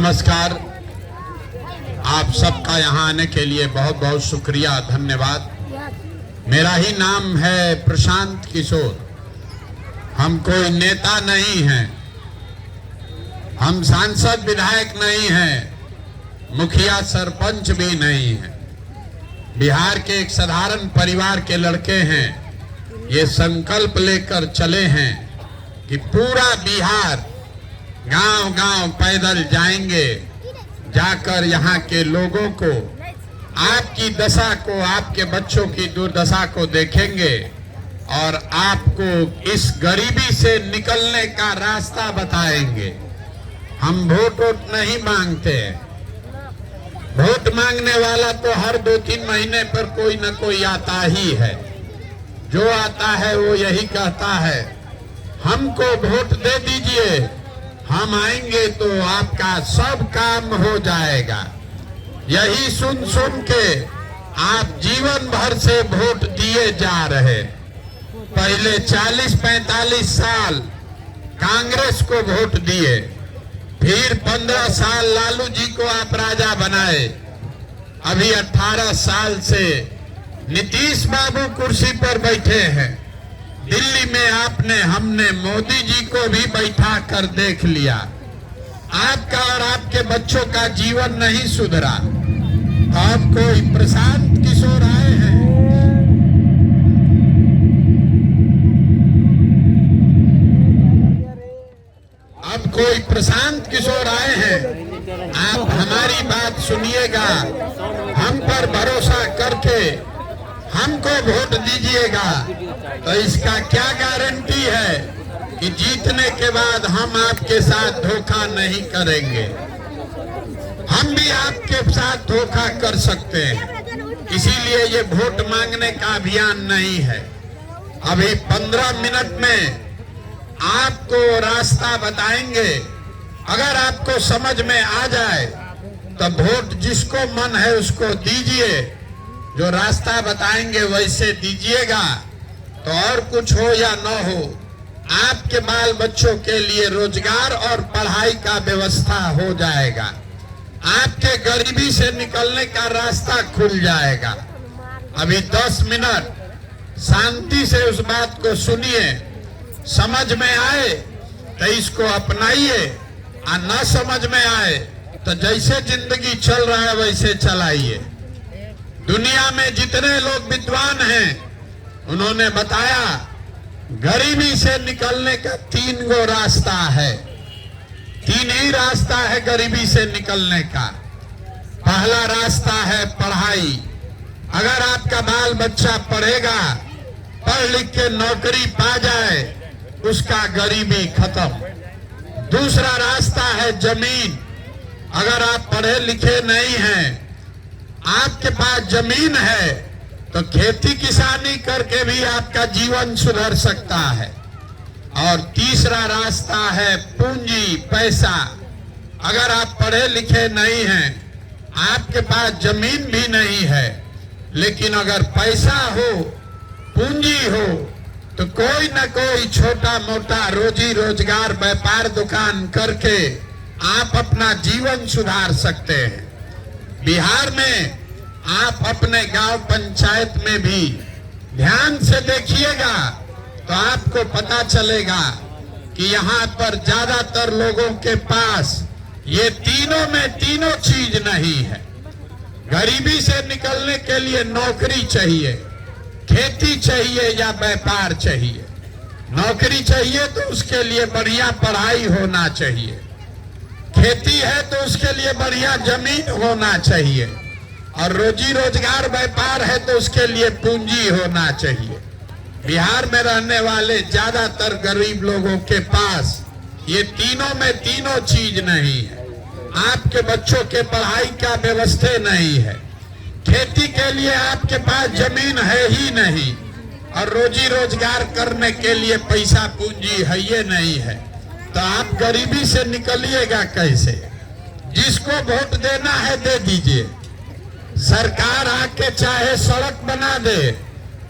नमस्कार। आप सबका यहाँ आने के लिए बहुत बहुत शुक्रिया, धन्यवाद। मेरा ही नाम है प्रशांत किशोर। हम कोई नेता नहीं हैं, हम सांसद विधायक नहीं हैं, मुखिया सरपंच भी नहीं हैं। बिहार के एक साधारण परिवार के लड़के हैं। ये संकल्प लेकर चले हैं कि पूरा बिहार गांव-गांव पैदल जाएंगे, जाकर यहाँ के लोगों को, आपकी दशा को, आपके बच्चों की दुर्दशा को देखेंगे और आपको इस गरीबी से निकलने का रास्ता बताएंगे। हम वोट नहीं मांगते। वोट मांगने वाला तो हर 2-3 महीने पर कोई न कोई आता ही है। जो आता है वो यही कहता है, हमको वोट दे दीजिए, हम आएंगे तो आपका सब काम हो जाएगा। यही सुन सुन के आप जीवन भर से वोट दिए जा रहे। पहले 40-45 साल कांग्रेस को वोट दिए, फिर 15 साल लालू जी को आप राजा बनाए। अभी 18 साल से नीतीश बाबू कुर्सी पर बैठे हैं। दिल्ली में हमने मोदी जी को भी बैठा कर देख लिया। आपका और आपके बच्चों का जीवन नहीं सुधरा। अब कोई प्रशांत किशोर आए हैं, अब कोई प्रशांत किशोर आए हैं। आप हमारी बात सुनिएगा, हम पर भरोसा करके हमको वोट दीजिएगा। तो इसका क्या गारंटी है कि जीतने के बाद हम आपके साथ धोखा नहीं करेंगे। हम भी आपके साथ धोखा कर सकते हैं, इसीलिए ये वोट मांगने का अभियान नहीं है। अभी 15 मिनट में आपको रास्ता बताएंगे। अगर आपको समझ में आ जाए तो वोट जिसको मन है उसको दीजिए। जो रास्ता बताएंगे वैसे दीजिएगा, तो और कुछ हो या न हो, आपके बाल बच्चों के लिए रोजगार और पढ़ाई का व्यवस्था हो जाएगा। आपके गरीबी से निकलने का रास्ता खुल जाएगा। अभी 10 मिनट शांति से उस बात को सुनिए। समझ में आए तो इसको अपनाइए, और न समझ में आए तो जैसे जिंदगी चल रहा है वैसे चलाइए। दुनिया में जितने लोग विद्वान हैं उन्होंने बताया, गरीबी से निकलने का 3 गो रास्ता है। 3 ही रास्ता है गरीबी से निकलने का। पहला रास्ता है पढ़ाई। अगर आपका बाल बच्चा पढ़ेगा, पढ़ लिख के नौकरी पा जाए, उसका गरीबी खत्म। दूसरा रास्ता है जमीन। अगर आप पढ़े लिखे नहीं हैं, आपके पास जमीन है, तो खेती किसानी करके भी आपका जीवन सुधर सकता है। और तीसरा रास्ता है पूंजी, पैसा। अगर आप पढ़े लिखे नहीं हैं, आपके पास जमीन भी नहीं है, लेकिन अगर पैसा हो, पूंजी हो, तो कोई न कोई छोटा मोटा रोजी रोजगार, व्यापार दुकान करके आप अपना जीवन सुधार सकते हैं। बिहार में आप अपने गांव पंचायत में भी ध्यान से देखिएगा तो आपको पता चलेगा कि यहाँ पर ज्यादातर लोगों के पास ये तीनों में तीनों चीज नहीं है। गरीबी से निकलने के लिए नौकरी चाहिए, खेती चाहिए या व्यापार चाहिए। नौकरी चाहिए तो उसके लिए बढ़िया पढ़ाई होना चाहिए। खेती है तो उसके लिए बढ़िया जमीन होना चाहिए। और रोजी रोजगार व्यापार है तो उसके लिए पूंजी होना चाहिए। बिहार में रहने वाले ज्यादातर गरीब लोगों के पास ये तीनों में तीनों चीज नहीं है। आपके बच्चों के पढ़ाई का व्यवस्था नहीं है, खेती के लिए आपके पास जमीन है ही नहीं, और रोजी रोजगार करने के लिए पैसा पूंजी है ये नहीं है, तो आप गरीबी से निकलिएगा कैसे? जिसको वोट देना है दे दीजिए। सरकार आके चाहे सड़क बना दे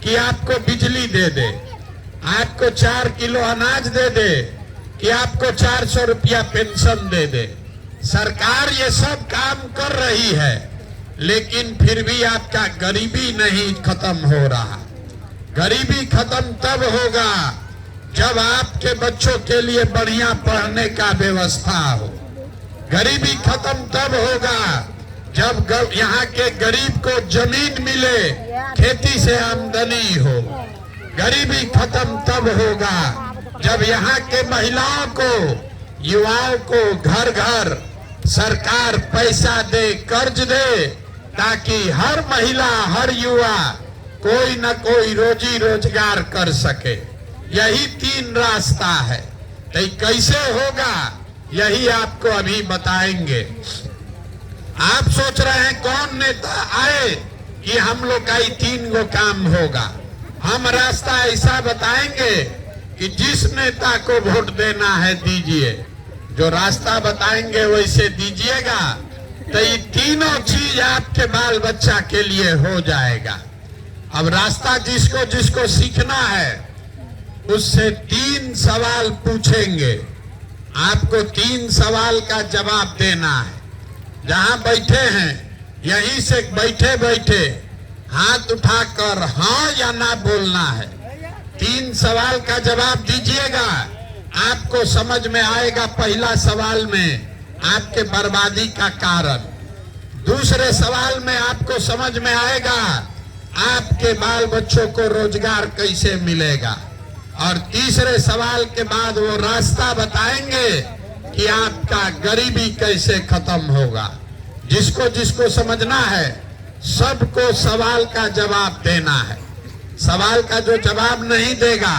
कि आपको बिजली दे दे, आपको 4 किलो अनाज दे दे कि आपको 400 रुपया पेंशन दे दे। सरकार ये सब काम कर रही है, लेकिन फिर भी आपका गरीबी नहीं खत्म हो रहा। गरीबी खत्म तब होगा जब आपके बच्चों के लिए बढ़िया पढ़ने का व्यवस्था हो। गरीबी खत्म तब होगा जब यहाँ के गरीब को जमीन मिले, खेती से आमदनी हो। गरीबी खत्म तब होगा जब यहाँ के महिलाओं को, युवाओं को घर घर सरकार पैसा दे, कर्ज दे, ताकि हर महिला, हर युवा कोई न कोई रोजी रोजगार कर सके। यही तीन रास्ता है। तो कैसे होगा यही आपको अभी बताएंगे। आप सोच रहे हैं कौन नेता आए कि हम लोग का ही तीन गो काम होगा। हम रास्ता ऐसा बताएंगे कि जिस नेता को वोट देना है दीजिए, जो रास्ता बताएंगे वैसे दीजिएगा, तो ये तीनों चीज आपके बाल बच्चा के लिए हो जाएगा। अब रास्ता जिसको जिसको सीखना है उससे 3 सवाल पूछेंगे। आपको 3 सवाल का जवाब देना है। जहां बैठे हैं यहीं से बैठे बैठे हाथ उठाकर हाँ या ना बोलना है। 3 सवाल का जवाब दीजिएगा, आपको समझ में आएगा। पहला सवाल में आपके बर्बादी का कारण, दूसरे सवाल में आपको समझ में आएगा आपके बाल बच्चों को रोजगार कैसे मिलेगा, और तीसरे सवाल के बाद वो रास्ता बताएंगे कि आपका गरीबी कैसे खत्म होगा। जिसको जिसको समझना है सबको सवाल का जवाब देना है। सवाल का जो जवाब नहीं देगा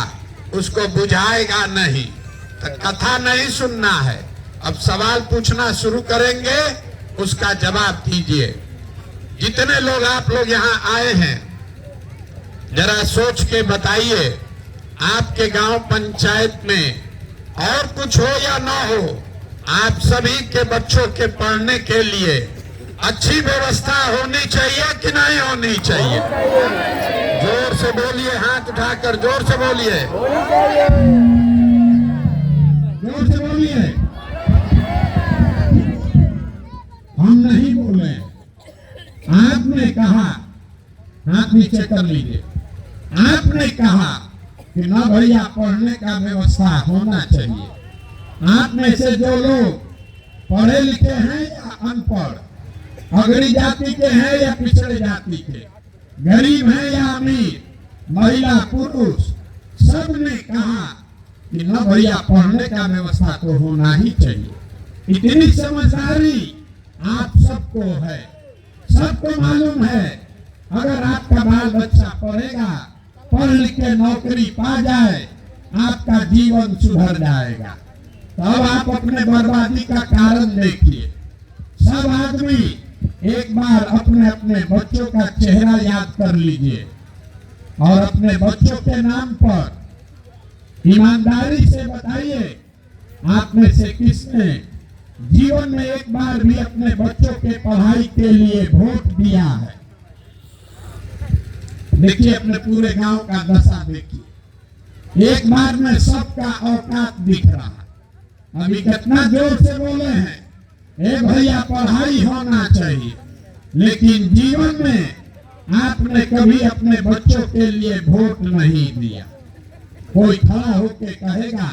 उसको बुझाएगा नहीं, तो कथा नहीं सुनना है। अब सवाल पूछना शुरू करेंगे, उसका जवाब दीजिए। जितने लोग आप लोग यहाँ आए हैं जरा सोच के बताइए, आपके गांव पंचायत में और कुछ हो या ना हो, आप सभी के बच्चों के पढ़ने के लिए अच्छी व्यवस्था होनी चाहिए कि नहीं होनी चाहिए? जोर से बोलिए, हाथ उठाकर जोर से बोलिए, जोर से बोलिए। हम नहीं बोले, आपने कहा, हाथ नीचे कर लीजिए। आपने कहा कि ना भैया पढ़ने का व्यवस्था होना चाहिए। आप में से जो लोग पढ़े लिखे हैं या अनपढ़, अगड़ी जाति के हैं या पिछड़े जाति के, गरीब हैं या अमीर, महिला पुरुष, सब ने कहा कि ना भैया पढ़ने का व्यवस्था तो होना ही चाहिए। इतनी समझदारी आप सबको है, सबको मालूम है। अगर आपका बाल बच्चा पढ़ेगा, पढ़ लिख के नौकरी पा जाए, आपका जीवन सुधर जाएगा। तब आप अपने बर्बादी का कारण देखिए। सब आदमी एक बार अपने अपने बच्चों का चेहरा याद कर लीजिए और अपने बच्चों के नाम पर ईमानदारी से बताइए, आप में से किसने जीवन में एक बार भी अपने बच्चों के पढ़ाई के लिए वोट दिया है? देखिए, अपने पूरे गांव का दशा देखिए। एक बार में सबका औकात दिख रहा है। अभी कितना जोर से बोले हैं, ए भैया पढ़ाई होना चाहिए, लेकिन जीवन में आपने कभी अपने बच्चों के लिए वोट नहीं दिया। कोई खड़ा होके कहेगा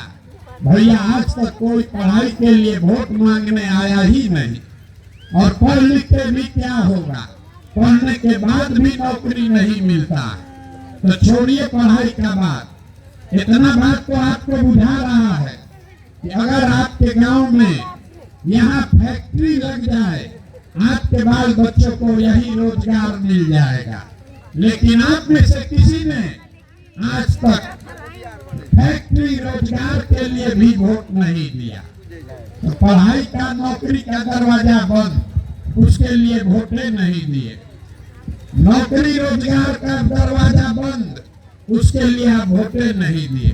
भैया आज तक कोई पढ़ाई के लिए वोट मांगने आया ही नहीं, और पढ़ लिख के भी क्या होगा, पढ़ने के बाद भी नौकरी नहीं मिलता। तो छोड़िए पढ़ाई का बात, इतना बात तो आपको बुझा रहा है कि अगर आपके गांव में यहाँ फैक्ट्री लग जाए, आपके बाल बच्चों को यही रोजगार मिल जाएगा। लेकिन आप में से किसी ने आज तक फैक्ट्री रोजगार के लिए भी वोट नहीं दिया। तो पढ़ाई का, नौकरी का दरवाजा बंद, उसके लिए वोटे नहीं दिए। नौकरी रोजगार का दरवाजा बंद, उसके लिए आप वोटे नहीं दिए।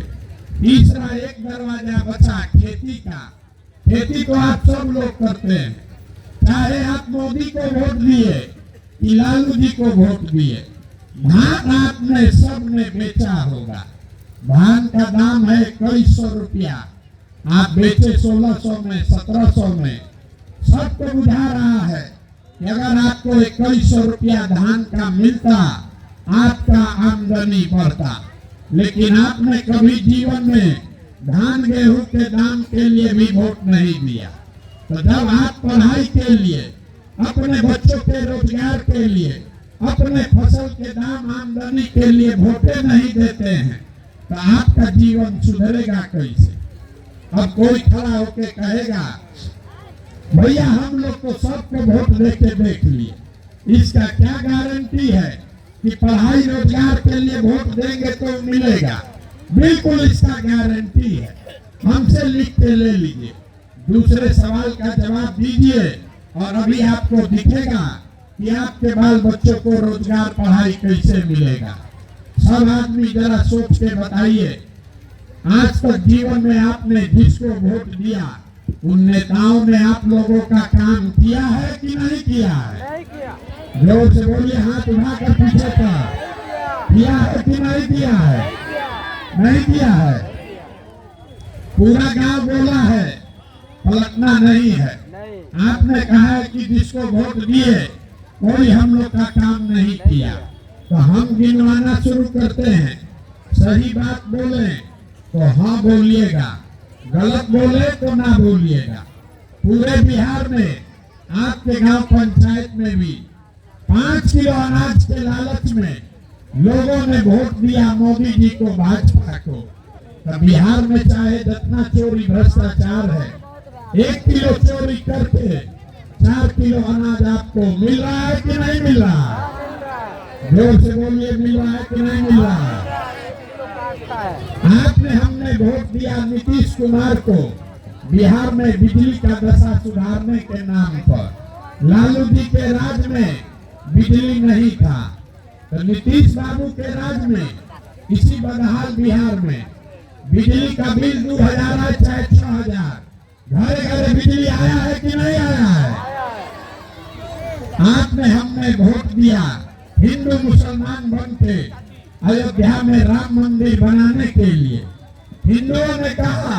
तीसरा एक दरवाजा बचा खेती का। खेती तो आप सब लोग करते हैं, चाहे आप मोदी को वोट दिए कि लालू जी को वोट दिए। धान आपने सबने बेचा होगा। धान का दाम है कई सौ रुपया, आप बेचे 1600 में, 1700 में। सबको बुझा रहा है कि अगर आपको 2100 रुपया धान का मिलता, आपका आमदनी बढ़ता, लेकिन आपने कभी जीवन में धान गेहूं के दाम के लिए भी वोट नहीं दिया। तो जब आप पढ़ाई के लिए, अपने बच्चों के रोजगार के लिए, अपने फसल के दाम आमदनी के लिए वोटें नहीं देते हैं, तो आपका जीवन सुधरेगा कैसे? अब कोई खड़ा होके कहेगा भैया हम लोग तो सबको वोट देके देख लिए, इसका क्या गारंटी है कि पढ़ाई रोजगार के लिए वोट देंगे तो मिलेगा? बिल्कुल इसका गारंटी है, हमसे लिख के ले लीजिए, दूसरे सवाल का जवाब दीजिए और अभी आपको दिखेगा कि आपके बाल बच्चों को रोजगार पढ़ाई कैसे मिलेगा। सब आदमी जरा सोच के बताइए, आज तक जीवन में आपने जिसको वोट दिया उन नेताओं ने आप लोगों का काम किया है कि नहीं किया है? जोर से बोलिए, हाथ उठाकर पीछे पर, किया है कि नहीं किया है? नहीं किया है। पूरा गांव बोला है, पलटना नहीं है। आपने कहा है कि जिसको वोट दिए कोई हम लोग का काम नहीं किया, तो हम गिनवाना शुरू करते हैं। सही बात बोले तो हाँ बोलिएगा, गलत बोले तो ना बोलिएगा। पूरे बिहार में आपके गांव पंचायत में भी 5 किलो अनाज के लालच में लोगों ने वोट दिया मोदी जी को, भाजपा को। तो बिहार में चाहे जितना चोरी भ्रष्टाचार है, 1 किलो चोरी करके 4 किलो अनाज आपको मिल रहा है कि नहीं मिल रहा? जोर से बोलिए, मिल रहा है कि नहीं मिल रहा? आपने हमने वोट दिया नीतीश कुमार को बिहार में बिजली का दशा सुधारने के नाम पर। लालू जी के राज में बिजली नहीं था, तो नीतीश बाबू के राज में इसी बदहाल बिहार में बिजली का बिल 2000 है चाहे 6000, घरे घरे बिजली आया है कि नहीं आया है? आपने हमने वोट दिया हिंदू मुसलमान बनके अयोध्या में राम मंदिर बनाने के लिए। हिंदुओं ने कहा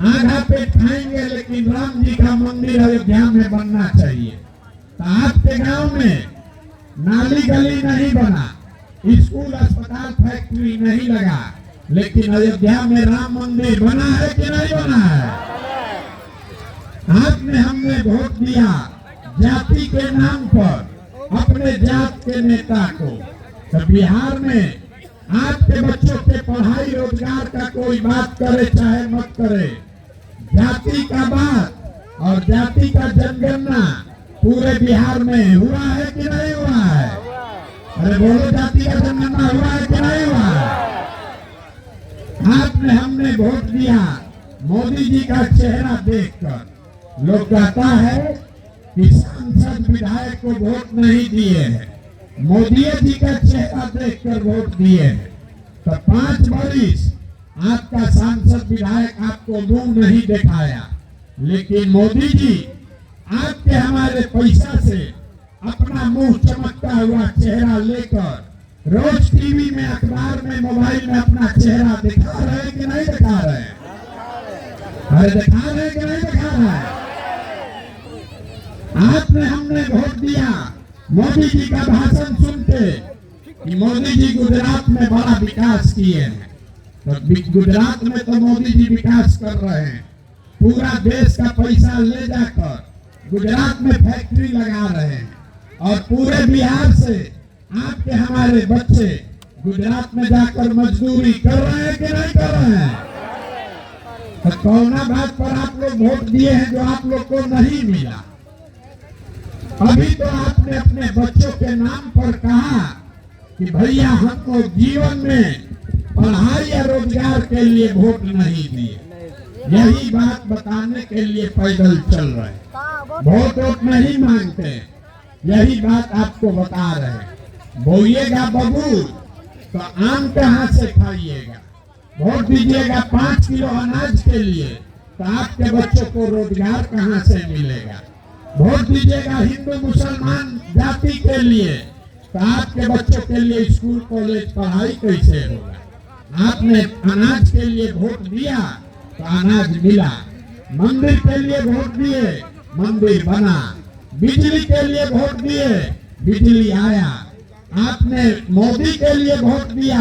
आधा पेट खाएंगे लेकिन राम जी का मंदिर अयोध्या में बनना चाहिए। तो आपके गांव में नाली गली नहीं बना, स्कूल अस्पताल फैक्ट्री नहीं लगा, लेकिन अयोध्या में राम मंदिर बना है कि नहीं बना है? आपने हमने वोट दिया जाति के नाम पर अपने जात के नेता को। तो बिहार में आपके बच्चों के पढ़ाई रोजगार का कोई बात करे चाहे मत करे, जाति का बात और जाति का जनगणना पूरे बिहार में हुआ है कि नहीं हुआ है? अरे बोलो, जाति का जनगणना हुआ है कि नहीं हुआ है? आपने हमने वोट दिया मोदी जी का चेहरा देखकर। लोग कहता है कि सांसद विधायक को वोट नहीं दिए हैं, मोदी जी का चेहरा देखकर वोट दिए हैं। तो 5 वर्ष आपका सांसद विधायक आपको मुंह नहीं दिखाया, लेकिन मोदी जी आपके हमारे पैसा से अपना मुंह चमकता हुआ चेहरा लेकर रोज टीवी में, अखबार में, मोबाइल में अपना चेहरा दिखा रहे कि नहीं दिखा रहे? अरे दिखा रहे कि नहीं दिखा रहे? आपने हमने वोट दिया मोदी जी का भाषण सुन के कि मोदी जी गुजरात में बड़ा विकास किए हैं। तो गुजरात में तो मोदी जी विकास कर रहे हैं, पूरा देश का पैसा ले जाकर गुजरात में फैक्ट्री लगा रहे हैं और पूरे बिहार से आपके हमारे बच्चे गुजरात में जाकर मजदूरी कर रहे हैं कि नहीं कर रहे हैं? तो कौना बात पर आप लोग वोट दिए हैं जो आप लोग को नहीं मिला? अभी तो आपने अपने बच्चों के नाम पर कहा कि भैया हमको जीवन में पढ़ाई या रोजगार के लिए वोट नहीं दिए। यही बात बताने के लिए पैदल चल रहे, वोट नहीं मांगते, यही बात आपको बता रहे। बोइएगा बबूल तो आम कहाँ से खाइएगा? वोट दीजिएगा 5 किलो अनाज के लिए तो आपके बच्चों को रोजगार कहाँ से मिलेगा? वोट दीजिएगा हिंदू मुसलमान जाति के लिए तो आपके बच्चों के लिए स्कूल कॉलेज पढ़ाई कैसे होगा? आपने अनाज के लिए वोट दिया तो अनाज मिला, मंदिर के लिए वोट दिए मंदिर बना, बिजली के लिए वोट दिए, बिजली आया। आपने मोदी के लिए वोट दिया,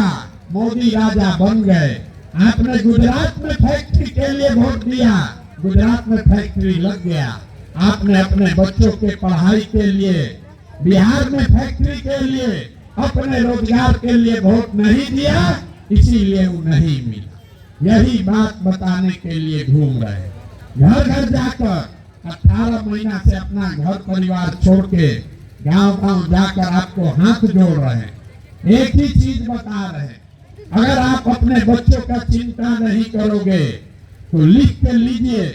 मोदी राजा बन गए। आपने गुजरात में फैक्ट्री के लिए वोट दिया, गुजरात में फैक्ट्री लग गया। आपने अपने बच्चों के पढ़ाई के लिए, बिहार में फैक्ट्री के लिए, अपने रोजगार के लिए वोट नहीं दिया, इसीलिए वो नहीं मिला। यही बात बताने के लिए घूम रहे, घर घर जाकर 18 महीना से अपना घर परिवार छोड़ के गांव गांव जाकर आपको हाथ जोड़ रहे हैं। एक ही चीज बता रहे हैं, अगर आप अपने बच्चों का चिंता नहीं करोगे तो लिख के लीजिए,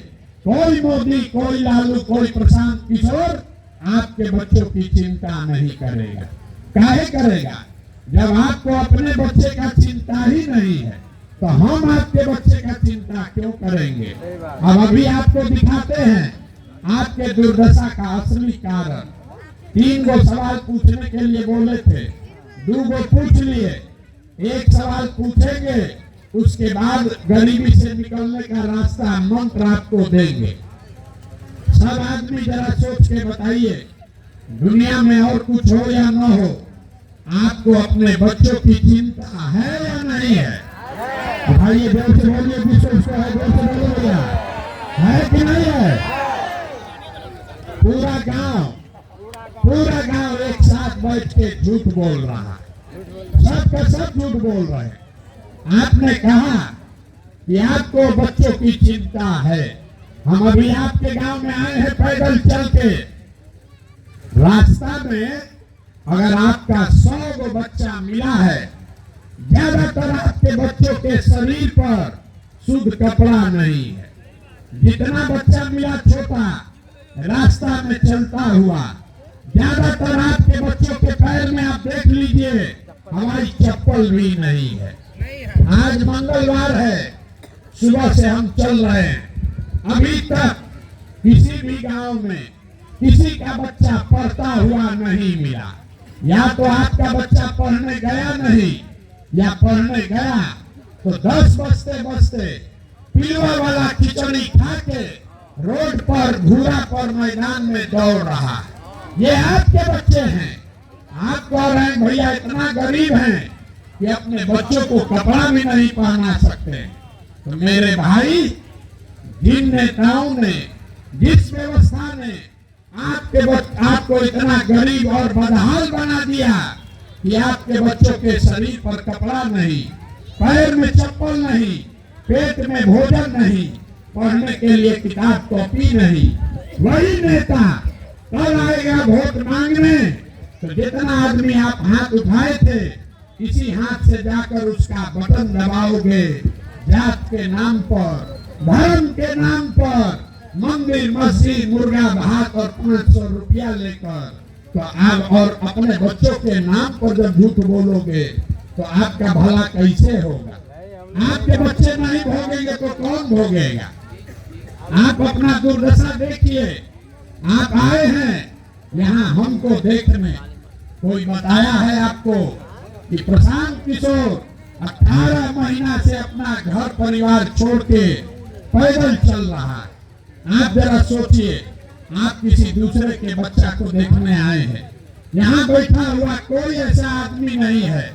कोई मोदी, कोई लालू, कोई प्रशांत किशोर आपके बच्चों की चिंता नहीं करेगा। काहे करेगा? जब आपको अपने बच्चे का चिंता ही नहीं है तो हम आपके बच्चे का चिंता क्यों करेंगे? अब अभी आपको दिखाते हैं आपके दुर्दशा का असली कारण। 3 गो सवाल पूछने के लिए बोले थे, 2 गो पूछ लिए, एक सवाल पूछेंगे, उसके बाद गरीबी से निकलने का रास्ता मंत्र आपको देंगे। सब आदमी जरा सोच के बताइए, दुनिया में और कुछ हो या न हो, आपको अपने बच्चों की चिंता है या नहीं है? भाई ये जोर से बोलिए, विश्वास को है, जोर से बोलो भैया, है कि नहीं है? पूरा गांव एक साथ बैठ के झूठ बोल रहा है, सब का सब झूठ बोल रहे हैं। आपने कहा कि आपको बच्चों की चिंता है। हम अभी आपके गांव में आए हैं पैदल चल के, रास्ता में अगर आपका 100 गो बच्चा मिला है, ज्यादातर आपके बच्चों के शरीर पर शुद्ध कपड़ा नहीं है। जितना बच्चा मिला छोटा, रास्ता में चलता हुआ, ज्यादातर आपके बच्चों के पैर में आप देख लीजिए हमारी चप्पल भी नहीं है। आज मंगलवार है, सुबह से हम चल रहे हैं, अभी तक किसी भी गांव में किसी का बच्चा पढ़ता हुआ नहीं मिला। या तो आपका बच्चा पढ़ने गया नहीं, या पढ़ने गया तो 10 बजते बजते पिलवा वाला खिचड़ी खा के रोड पर, घूरा पर, मैदान में दौड़ रहा। ये आपके बच्चे हैं। आप कह रहे हैं भैया इतना गरीब हैं कि अपने बच्चों को कपड़ा भी नहीं पहना सकते। तो मेरे भाई, जिन नेताओं ने, जिस व्यवस्था ने आपको इतना गरीब और बदहाल बना दिया कि आपके बच्चों के शरीर पर कपड़ा नहीं, पैर में चप्पल नहीं, पेट में भोजन नहीं, पढ़ने के लिए किताब कॉपी नहीं, वही नेता कल आएगा वोट मांगने तो जितना आदमी आप हाथ उठाए थे, इसी हाथ से जाकर उसका बटन दबाओगे। जात के नाम पर, धर्म के नाम पर मंदिर, मस्जिद, मुर्गा भात और 500 रुपया लेकर, तो आप और अपने बच्चों के नाम पर जब झूठ बोलोगे तो आपका भला कैसे होगा? आपके बच्चे नहीं भोगेंगे तो कौन भोगेगा? आप अपना दुर्दशा देखिए। आप आए हैं यहाँ हमको देखने, कोई बताया है आपको कि प्रशांत किशोर 18 महीना से अपना घर परिवार छोड़ के पैदल चल रहा है? आप जरा सोचिए, आप किसी दूसरे के बच्चा को देखने आए हैं। यहाँ बैठा हुआ कोई ऐसा आदमी नहीं है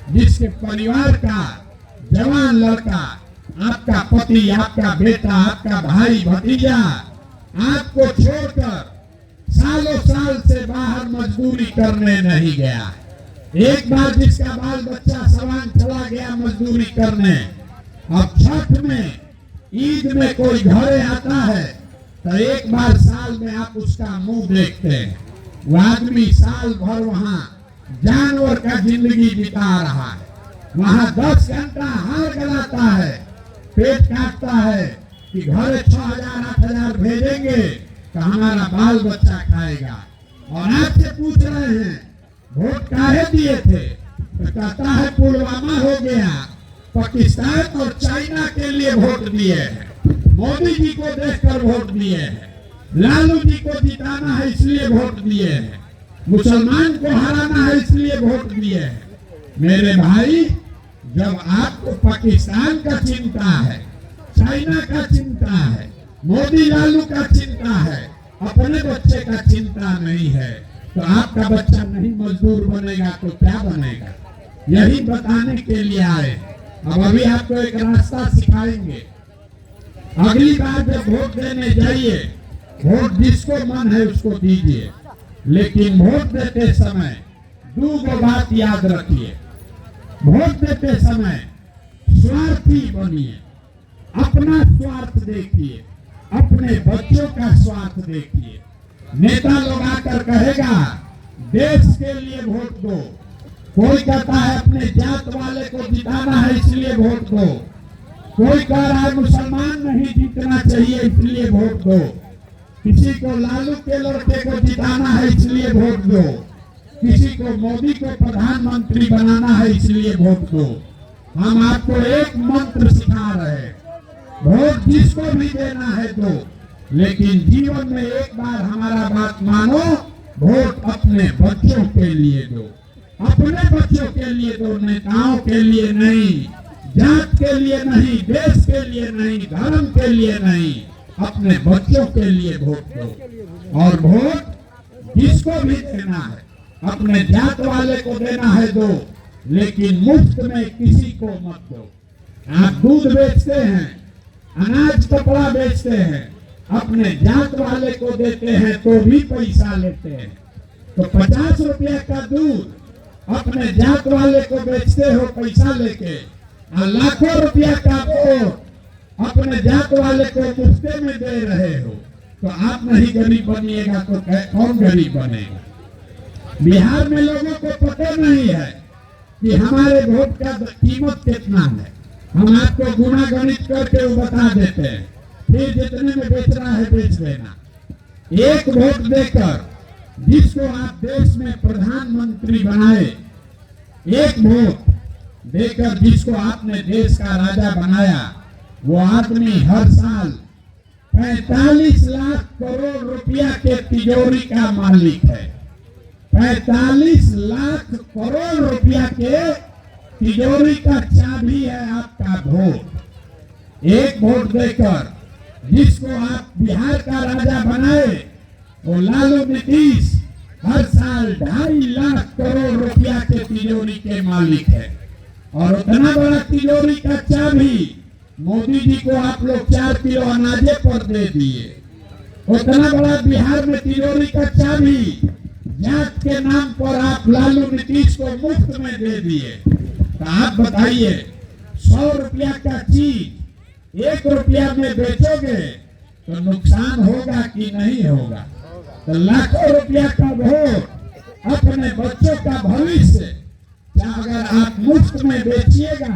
जिसके परिवार का जवान लड़का, आपका पति, आपका बेटा, आपका भाई, भतीजा आपको छोड़कर सालों साल से बाहर मजदूरी करने नहीं गया। एक बार जिसका बाल बच्चा सवान चला गया मजदूरी करने, अब छठ में, ईद में कोई घरे आता है तो एक बार साल में आप उसका मुंह देखते हैं। वो आदमी साल भर वहाँ जानवर का जिंदगी बिता रहा है, वहाँ 10 घंटा हार गलाता है, पेट काटता है कि घर 6,000-8,000 भेजेंगे तो हमारा बाल बच्चा खाएगा। और आपसे पूछ रहे हैं वोट काहे दिए थे, तो कहता है पुलवामा हो गया, पाकिस्तान और चाइना के लिए वोट दिए हैं, मोदी जी को देखकर वोट दिए हैं, लालू जी को जिताना है इसलिए वोट दिए हैं, मुसलमान को हराना है इसलिए वोट दिए हैं। मेरे भाई, जब आपको पाकिस्तान का चिंता है, चाइना का चिंता है, मोदी लालू का चिंता है, अपने बच्चे का चिंता नहीं है, तो आपका बच्चा नहीं मजदूर बनेगा तो क्या बनेगा? यही बताने के लिए आए। अब अभी आपको एक रास्ता सिखाएंगे। अगली बार जब वोट देने जाइए, वोट जिसको मन है उसको दीजिए, लेकिन वोट देते समय दो बात याद रखिए। वोट देते समय स्वार्थी बनिए, अपना स्वार्थ देखिए, अपने बच्चों का स्वार्थ देखिए। नेता लोग आकर कहेगा देश के लिए वोट दो, कोई कहता है अपने जात वाले को जिताना है इसलिए वोट दो, कोई कह रहा है मुसलमान नहीं जीतना चाहिए इसलिए वोट दो, किसी को लालू के लड़के को जिताना है इसलिए वोट दो, किसी को मोदी को प्रधानमंत्री बनाना है इसलिए वोट दो। हम आपको एक मंत्र सिखा रहे हैं, वोट जिसको भी देना है दो, लेकिन जीवन में एक बार हमारा बात मानो, वोट अपने बच्चों के लिए दो, अपने बच्चों के लिए दो, नेताओं के लिए नहीं, जात के लिए नहीं, देश के लिए नहीं, धर्म के लिए नहीं, अपने बच्चों के लिए वोट दो। और वोट जिसको भी देना है, अपने जात वाले को देना है दो, लेकिन मुफ्त में किसी को मत दो। आप दूध बेचते हैं, अनाज कपड़ा बेचते हैं, अपने जात वाले को देते हैं तो भी पैसा लेते हैं। तो 50 रुपया का दूध अपने जात वाले को बेचते हो पैसा लेके, और लाखों रुपया का वोट अपने जात वाले को मुफ्ते में दे रहे हो, तो आप नहीं गरीब बनिएगा तो कौन गरीब बनेगा? बिहार में लोगों को पता नहीं है कि हमारे वोट का कीमत कितना है। हम आपको गुना गणित करके वो बता देते हैं, फिर जितने में बेच रहा है बेच देना। एक वोट देकर जिसको आप देश में प्रधानमंत्री बनाए, एक वोट देकर जिसको आपने देश का राजा बनाया, वो आदमी हर साल 45 लाख करोड़ रुपया के तिजोरी का मालिक है। 45 लाख करोड़ रुपया के तिजोरी का चाबी है आपका वोट। एक वोट देकर जिसको आप बिहार का राजा बनाए, वो लालू नीतीश हर साल 2.5 लाख करोड़ रुपया के तिजोरी के मालिक है। और उतना बड़ा तिजोरी का चाबी मोदी जी को आप लोग 4 किलो अनाजे पर दे दिए। उतना बड़ा बिहार में तिजोरी का चाबी जात के नाम पर आप लालू नीतीश को मुफ्त में दे दिए। तो आप बताइए, 100 रुपया का चीज 1 रुपया में बेचोगे तो नुकसान होगा कि नहीं होगा? तो लाखों रुपया का वोट अपने बच्चों का भविष्य अगर आप मुफ्त में बेचिएगा,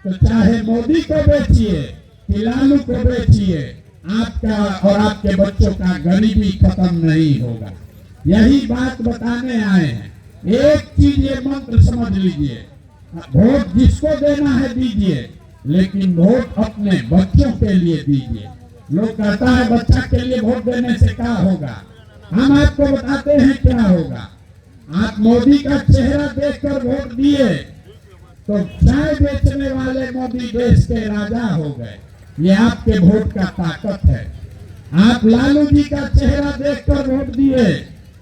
तो चाहे मोदी को बेचिए कि लालू को बेचिए, आपका और आपके बच्चों का गरीबी खत्म नहीं होगा। यही बात बताने आए हैं। एक चीज ये मंत्र समझ लीजिए, वोट जिसको देना है दीजिए, लेकिन वोट अपने बच्चों के लिए दीजिए। लोग कहता है बच्चा के लिए वोट देने से क्या होगा? हम आपको बताते हैं क्या होगा। आप मोदी का चेहरा देखकर वोट दिए तो चाय बेचने वाले मोदी देश के राजा हो गए। ये आपके वोट का ताकत है। आप लालू जी का चेहरा देखकर वोट दिए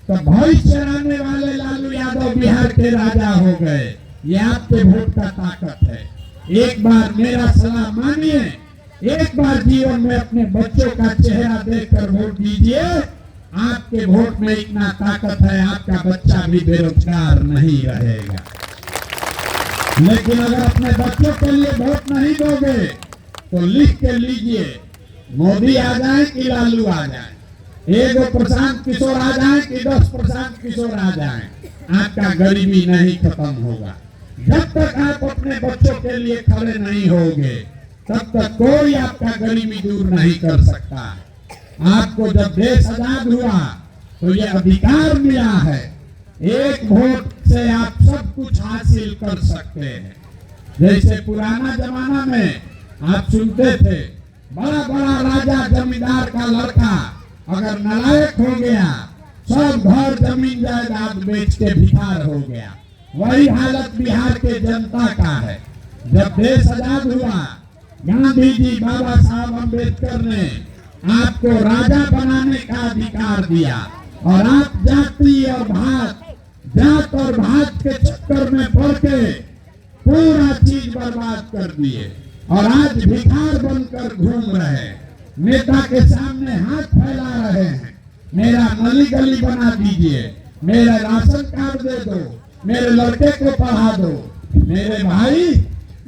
तो भैंस चराने वाले लालू यादव बिहार के राजा हो गए। ये आपके वोट का ताकत है। एक बार मेरा सलाह मानिए, एक बार जीवन में अपने बच्चों का चेहरा देखकर वोट दीजिए। आपके वोट में इतना ताकत है, आपका बच्चा भी बेरोजगार नहीं रहेगा। लेकिन अगर अपने बच्चों के लिए वोट नहीं दोगे तो लिख के लीजिए, मोदी आ जाए कि लालू आ जाए, एक प्रशांत किशोर आ जाए कि 10 प्रशांत किशोर आ जाए, आपका गरीबी नहीं खत्म होगा। जब तक आप अपने बच्चों के लिए खड़े नहीं होंगे, तब तक कोई आपका गरीबी दूर नहीं कर सकता। आपको जब देश आजाद हुआ तो ये अधिकार मिला है, एक वोट से आप सब कुछ हासिल कर सकते हैं। जैसे पुराना जमाना में आप सुनते थे, बड़ा बड़ा राजा जमींदार का लड़का अगर नालायक हो गया, सब घर जमीन जायदाद बेच के भिखार हो गया। वही हालत बिहार के जनता का है। जब देश आजाद हुआ, गांधी जी, बाबा साहब अम्बेडकर ने आपको राजा बनाने का अधिकार दिया, और आप जात और भात के चक्कर में पड़ के पूरा चीज बर्बाद कर दिए, और आज भिखार बनकर घूम रहे हैं, नेता के सामने हाथ फैला रहे हैं, मेरा नली गली बना दीजिए, मेरा राशन कार्ड दे दो, मेरे लड़के को पढ़ा दो। मेरे भाई,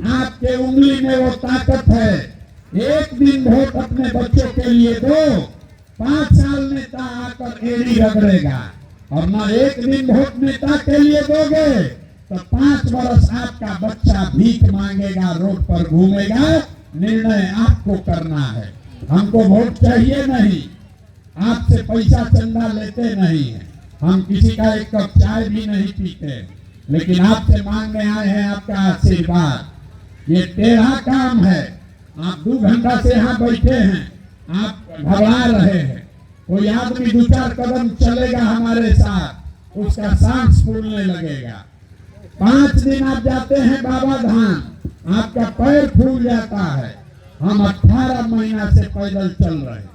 आपके उंगली में वो ताकत है, एक दिन वोट अपने बच्चों के लिए दो, 5 साल नेता आकर एड़ी रगड़ेगा, और न एक दिन वोट नेता के लिए दोगे तो 5 वर्ष आपका बच्चा भीख मांगेगा, रोड पर घूमेगा। निर्णय आपको करना है। हमको वोट चाहिए नहीं, आपसे पैसा चंदा लेते नहीं है, हम किसी का एक कप चाय भी नहीं पीते, लेकिन आपसे मांगने आए हैं आपका आशीर्वाद। ये टेढ़ा काम है, आप 2 घंटा से यहाँ बैठे हैं, आप घबरा रहे हैं, कोई आदमी 2-4 कदम चलेगा हमारे साथ, उसका सांस फूलने लगेगा। 5 दिन आप जाते हैं बाबा धाम, आपका पैर फूल जाता है। हम 18 महीना से पैदल चल रहे हैं।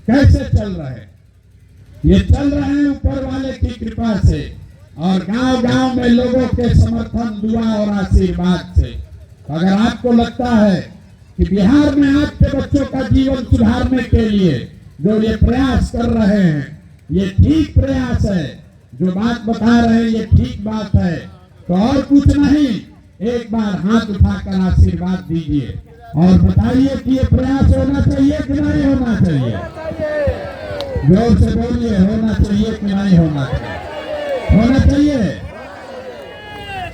कैसे चल रहे हैं? ये चल रहे हैं ऊपर वाले की कृपा से, और गांव-गांव में लोगों के समर्थन, दुआ और आशीर्वाद से। अगर आपको लगता है कि बिहार में आपके बच्चों का जीवन सुधारने के लिए जो ये प्रयास कर रहे हैं, ये ठीक प्रयास है, जो बात बता रहे हैं ये ठीक बात है, तो और कुछ नहीं, एक बार हाथ उठाकर आशीर्वाद दीजिए और बताइए कि ये प्रयास होना चाहिए कि नहीं होना चाहिए। जोर से बोलिए, होना चाहिए कि नहीं होना चाहिए? होना चाहिए।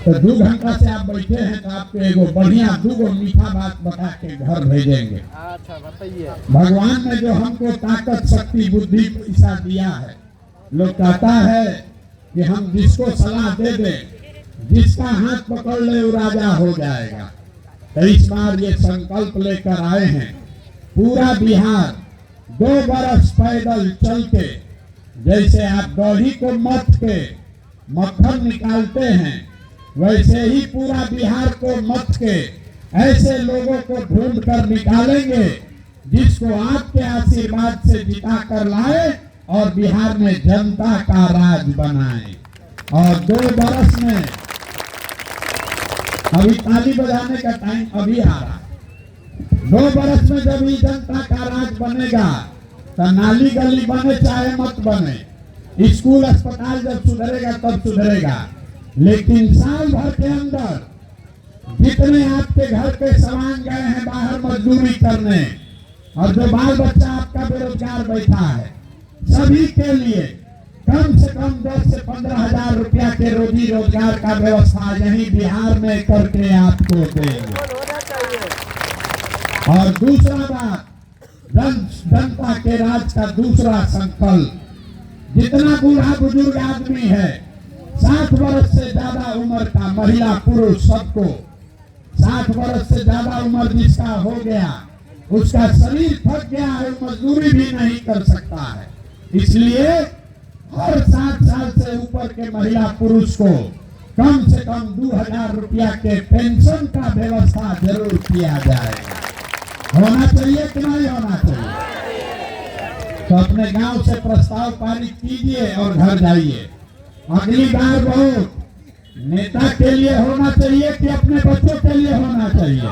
तो 2 घंटा से आप बैठे हैं, तो आपको एगो बढ़िया 2 मीठा बात बता के घर भेजेंगे। अच्छा बताइए। भगवान ने जो हमको ताकत, शक्ति, बुद्धि, पैसा दिया है, लोग कहता है कि हम जिसको सलाह दे दें, जिसका हाथ पकड़ ले वो राजा हो जाएगा। तो इस बार ये संकल्प लेकर आए हैं, पूरा बिहार 2 बरस पैदल चल के, जैसे आप दही को मथ के मक्खन निकालते हैं, वैसे ही पूरा बिहार को मथ के ऐसे लोगों को ढूंढ कर निकालेंगे जिसको आपके आशीर्वाद से जिता कर लाए और बिहार में जनता का राज बनाए। और 2 बरस में, अभी ताली बजाने का टाइम अभी आ रहा है, 2 बरस में जब ये जनता का राज बनेगा तो नाली गली बने चाहे मत बने, स्कूल अस्पताल जब सुधरेगा तब सुधरेगा, लेकिन साल भर के अंदर जितने आपके घर के सामान गए हैं बाहर मजदूरी करने, और जो बाल बच्चा आपका बेरोजगार बैठा है, सभी के लिए कम से कम 10 से 15 हजार रुपया के रोजी रोजगार का व्यवस्था यही बिहार में करके आपको देंगे। और दूसरा बात, जनता के राज का दूसरा संकल्प, जितना बूढ़ा बुजुर्ग आदमी है, 60 वर्ष से ज्यादा उम्र का, महिला पुरुष सबको, 60 वर्ष से ज्यादा उम्र जिसका हो गया, उसका शरीर थक गया है, मजदूरी भी नहीं कर सकता है, इसलिए हर 60 साल से ऊपर के महिला पुरुष को कम से कम 2000 रुपया के पेंशन का व्यवस्था जरूर किया जाएगा। होना चाहिए कि नहीं होना चाहिए? तो अपने गांव से प्रस्ताव पारित कीजिए और घर जाइए। अगली बार वोट नेता के लिए होना चाहिए कि अपने बच्चों के लिए होना चाहिए?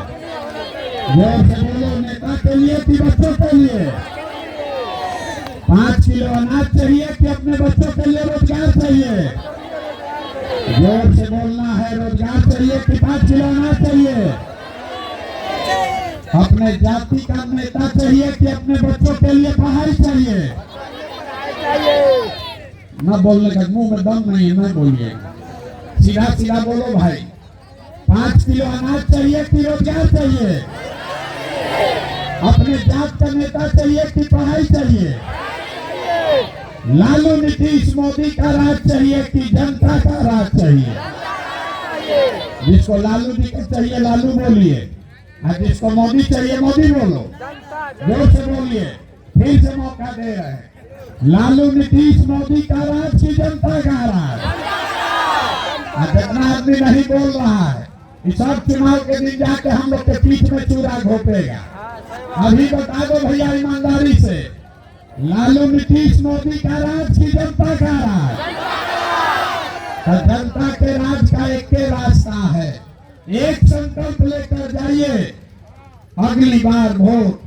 जोर से बोलो, नेता के लिए कि बच्चों के लिए? 5 किलो अनाज चाहिए कि अपने बच्चों के लिए रोजगार चाहिए? जोर से बोलना है, रोजगार चाहिए कि 5 किलो अनाज चाहिए? अपने जाति का नेता चाहिए कि अपने बच्चों के लिए पढ़ाई चाहिए? न बोलने का, मुंह में दम नहीं है, न बोलिए, सीधा सीधा बोलो भाई। 5 किलो अनाज चाहिए कि रोजगार चाहिए? अपने जात का नेता चाहिए कि पढ़ाई चाहिए? लालू नीतीश मोदी का राज चाहिए कि जनता का राज चाहिए? जिसको लालू जी का चाहिए लालू बोलिए, और जिसको मोदी चाहिए मोदी बोलो। जोर से बोलिए, फिर से मौका दे रहे हैं। लालू नीतीश मोदी का राज की जनता का राज? जितना आदमी नहीं बोल रहा है, इस सब चुनाव के दिन जाके हम लोग के पीठ में चूरा घोपेगा। अभी बता दो भैया ईमानदारी से, लालू नीतीश मोदी का राज की जनता का राज? तो जनता के राज का एक के रास्ता है, एक संकल्प लेकर जाइए, अगली बार वोट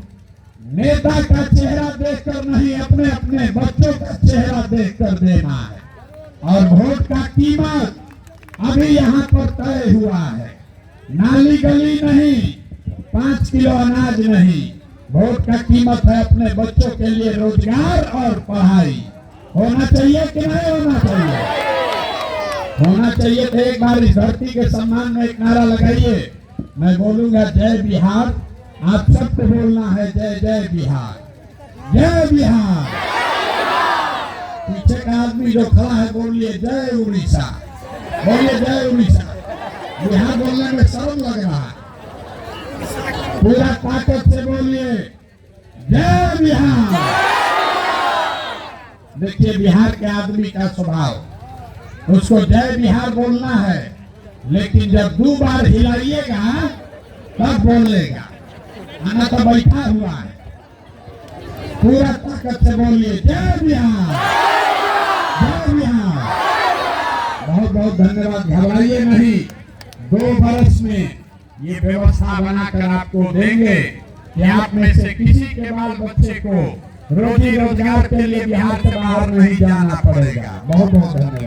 नेता का चेहरा देखकर नहीं, अपने अपने बच्चों का चेहरा देखकर देना है। और वोट का कीमत अभी यहाँ पर तय हुआ है, नाली गली नहीं, 5 किलो अनाज नहीं, वोट का कीमत है अपने बच्चों के लिए रोजगार और पढ़ाई। होना चाहिए कि नहीं होना चाहिए? होना चाहिए। तो एक बार इस धरती के सम्मान में एक नारा लगाइए, मैं बोलूंगा जय बिहार, आप सबको बोलना है जय जय बिहार, जय बिहार। पीछे का आदमी जो खड़ा है बोलिए जय उड़ीसा, बोलिए जय उड़ीसा। बिहार बोलने में शर्म लग रहा है, पूरा ताकत से बोलिए जय बिहार। देखिए बिहार के आदमी का स्वभाव, उसको जय बिहार बोलना है, लेकिन जब 2 बार हिलाइएगा तब बोलेगा, आना तो बैठा हुआ है। पूरा ताकत से बोलिए जय बिहार, जय बिहार। बहुत बहुत धन्यवाद। घबराइए नहीं, 2 बरस में ये व्यवस्था बनाकर आपको देंगे कि आप में से किसी के बाल बच्चे को रोजी रोजगार के लिए बिहार से बाहर नहीं जाना पड़ेगा। बहुत बहुत धन्यवाद।